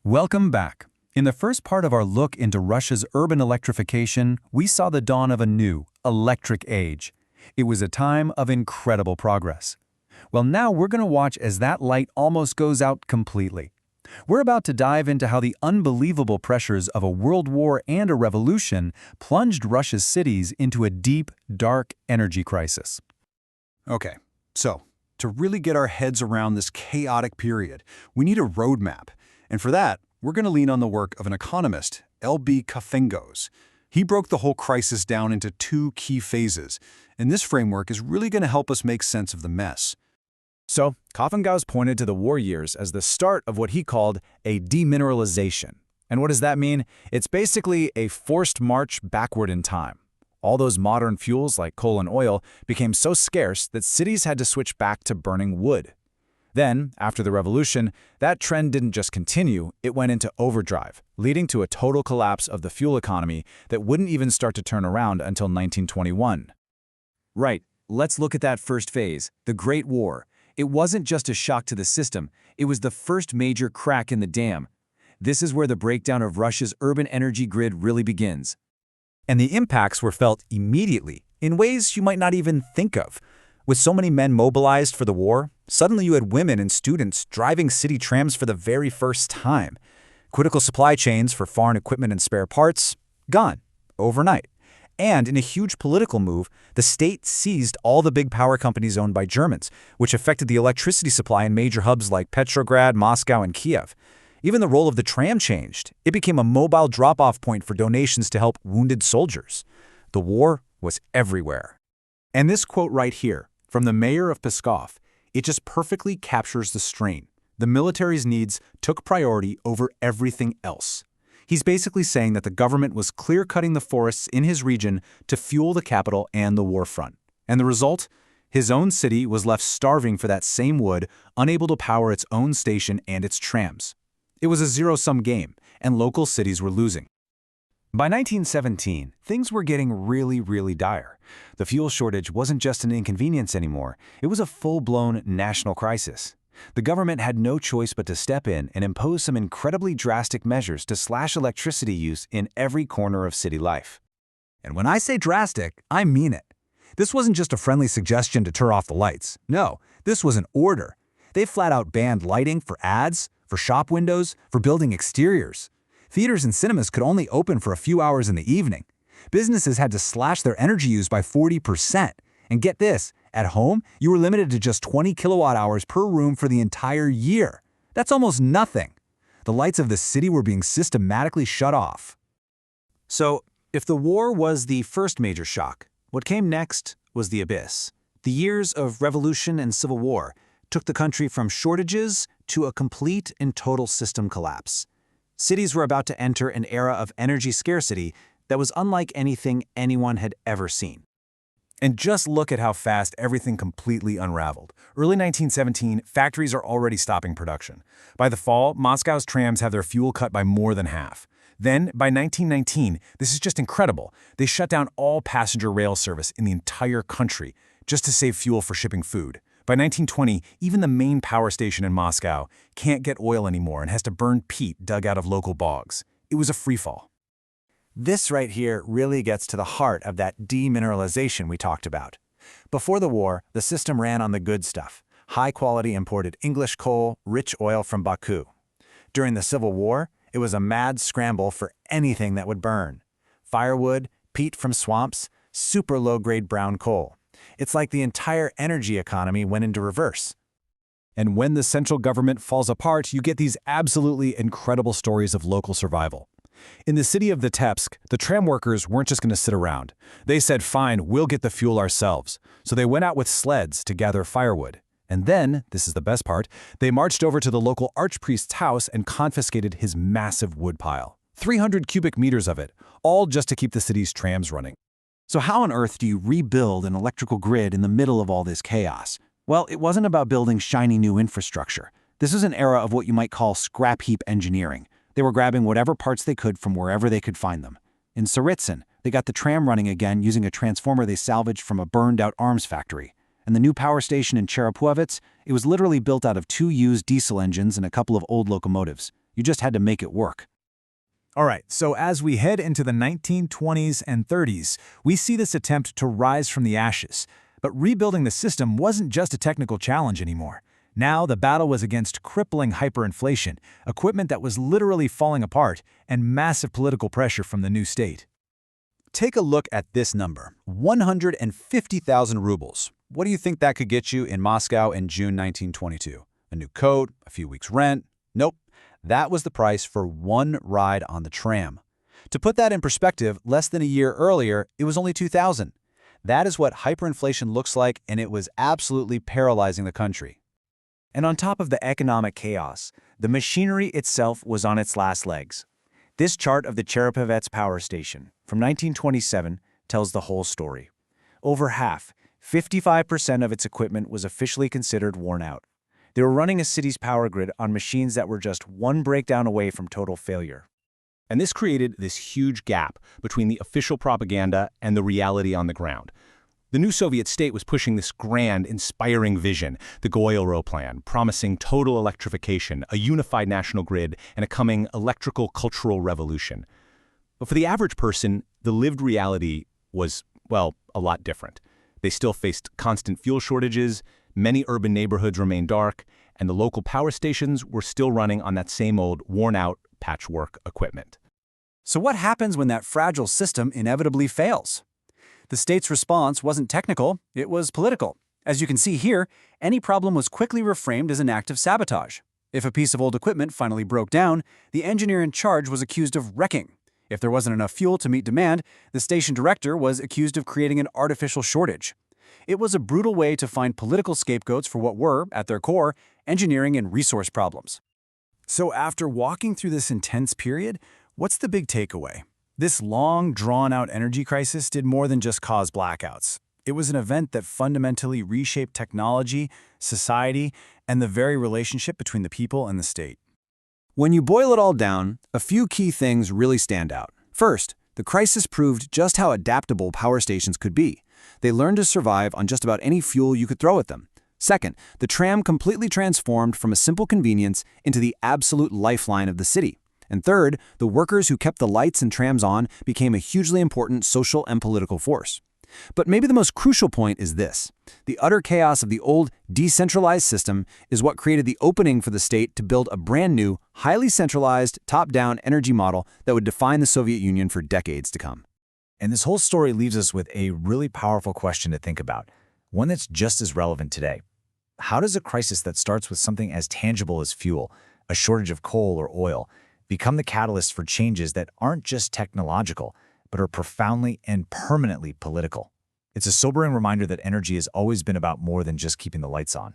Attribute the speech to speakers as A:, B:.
A: Welcome back. In the first part of our look into Russia's urban electrification, we saw the dawn of a new, electric age. It was a time of incredible progress. Well, now we're going to watch as that light almost goes out completely. We're about to dive into how the unbelievable pressures of a world war and a revolution plunged Russia's cities into a deep, dark energy crisis.
B: Okay, so to really get our heads around this chaotic period, we need a roadmap. And for that, we're going to lean on the work of an economist, L.B. Kafengos. He broke the whole crisis down into two key phases, and this framework is really going to help us make sense of the mess.
C: So, Kafengos pointed to the war years as the start of what he called a demineralization. And what does that mean? It's basically a forced march backward in time. All those modern fuels like coal and oil became so scarce that cities had to switch back to burning wood. Then, after the revolution, that trend didn't just continue, it went into overdrive, leading to a total collapse of the fuel economy that wouldn't even start to turn around until 1921.
D: Right, let's look at that first phase, the Great War. It wasn't just a shock to the system, it was the first major crack in the dam. This is where the breakdown of Russia's urban energy grid really begins.
C: And the impacts were felt immediately, in ways you might not even think of. With so many men mobilized for the war, suddenly you had women and students driving city trams for the very first time. Critical supply chains for foreign equipment and spare parts, gone, overnight. And in a huge political move, the state seized all the big power companies owned by Germans, which affected the electricity supply in major hubs like Petrograd, Moscow, and Kiev. Even the role of the tram changed. It became a mobile drop-off point for donations to help wounded soldiers. The war was everywhere.
B: And this quote right here, from the mayor of Pskov, it just perfectly captures the strain. The military's needs took priority over everything else. He's basically saying that the government was clear-cutting the forests in his region to fuel the capital and the war front. And the result? His own city was left starving for that same wood, unable to power its own station and its trams. It was a zero-sum game, and local cities were losing.
A: By 1917, things were getting really dire. The fuel shortage wasn't just an inconvenience anymore, it was a full-blown national crisis. The government had no choice but to step in and impose some incredibly drastic measures to slash electricity use in every corner of city life.
E: And when I say drastic, I mean it. This wasn't just a friendly suggestion to turn off the lights. No, this was an order. They flat out banned lighting for ads, for shop windows, for building exteriors. Theaters and cinemas could only open for a few hours in the evening. Businesses had to slash their energy use by 40%. And get this, at home, you were limited to just 20 kilowatt hours per room for the entire year. That's almost nothing. The lights of the city were being systematically shut off.
D: So, if the war was the first major shock, what came next was the abyss. The years of revolution and civil war took the country from shortages to a complete and total system collapse. Cities were about to enter an era of energy scarcity that was unlike anything anyone had ever seen.
A: And just look at how fast everything completely unraveled. Early 1917, factories are already stopping production. By the fall, Moscow's trams have their fuel cut by more than half. Then, by 1919, this is just incredible, they shut down all passenger rail service in the entire country just to save fuel for shipping food. By 1920, even the main power station in Moscow can't get oil anymore and has to burn peat dug out of local bogs. It was a freefall.
C: This right here really gets to the heart of that demineralization we talked about. Before the war, the system ran on the good stuff, high-quality imported English coal, rich oil from Baku. During the Civil War, it was a mad scramble for anything that would burn. Firewood, peat from swamps, super low-grade brown coal. It's like the entire energy economy went into reverse.
A: And when the central government falls apart, you get these absolutely incredible stories of local survival. In the city of Vitebsk, the tram workers weren't just going to sit around. They said, fine, we'll get the fuel ourselves. So they went out with sleds to gather firewood. And then, this is the best part, they marched over to the local archpriest's house and confiscated his massive woodpile. 300 cubic meters of it, all just to keep the city's trams running.
B: So how on earth do you rebuild an electrical grid in the middle of all this chaos? Well, it wasn't about building shiny new infrastructure. This is an era of what you might call scrap heap engineering. They were grabbing whatever parts they could from wherever they could find them. In Tsaritsyn, they got the tram running again using a transformer they salvaged from a burned-out arms factory. And the new power station in Cherepovets, it was literally built out of 2 used diesel engines and a couple of old locomotives.
D: You just had to make it work.
A: All right, so as we head into the 1920s and 30s, we see this attempt to rise from the ashes. But rebuilding the system wasn't just a technical challenge anymore. Now the battle was against crippling hyperinflation, equipment that was literally falling apart, and massive political pressure from the new state.
C: Take a look at this number, 150,000 rubles. What do you think that could get you in Moscow in June 1922? A new coat, a few weeks' rent? Nope. That was the price for one ride on the tram. To put that in perspective, less than a year earlier, it was only 2,000. That is what hyperinflation looks like, and it was absolutely paralyzing the country.
A: And on top of the economic chaos, the machinery itself was on its last legs. This chart of the Cherepavets power station from 1927 tells the whole story. Over half, 55% of its equipment was officially considered worn out. They were running a city's power grid on machines that were just one breakdown away from total failure.
F: And this created this huge gap between the official propaganda and the reality on the ground. The new Soviet state was pushing this grand, inspiring vision, the Goyero plan, promising total electrification, a unified national grid, and a coming electrical cultural revolution. But for the average person, the lived reality was, well, a lot different. They still faced constant fuel shortages, many urban neighborhoods remained dark, and the local power stations were still running on that same old, worn-out patchwork equipment.
B: So what happens when that fragile system inevitably fails? The state's response wasn't technical, it was political. As you can see here, any problem was quickly reframed as an act of sabotage. If a piece of old equipment finally broke down, the engineer in charge was accused of wrecking. If there wasn't enough fuel to meet demand, the station director was accused of creating an artificial shortage. It was a brutal way to find political scapegoats for what were, at their core, engineering and resource problems.
A: So after walking through this intense period, what's the big takeaway? This long, drawn-out energy crisis did more than just cause blackouts. It was an event that fundamentally reshaped technology, society, and the very relationship between the people and the state.
B: When you boil it all down, a few key things really stand out. First, the crisis proved just how adaptable power stations could be. They learned to survive on just about any fuel you could throw at them. Second, the tram completely transformed from a simple convenience into the absolute lifeline of the city. And third, the workers who kept the lights and trams on became a hugely important social and political force. But maybe the most crucial point is this. The utter chaos of the old, decentralized system is what created the opening for the state to build a brand new, highly centralized, top-down energy model that would define the Soviet Union for decades to come.
A: And this whole story leaves us with a really powerful question to think about, one that's just as relevant today. How does a crisis that starts with something as tangible as fuel, a shortage of coal or oil, become the catalyst for changes that aren't just technological, but are profoundly and permanently political? It's a sobering reminder that energy has always been about more than just keeping the lights on.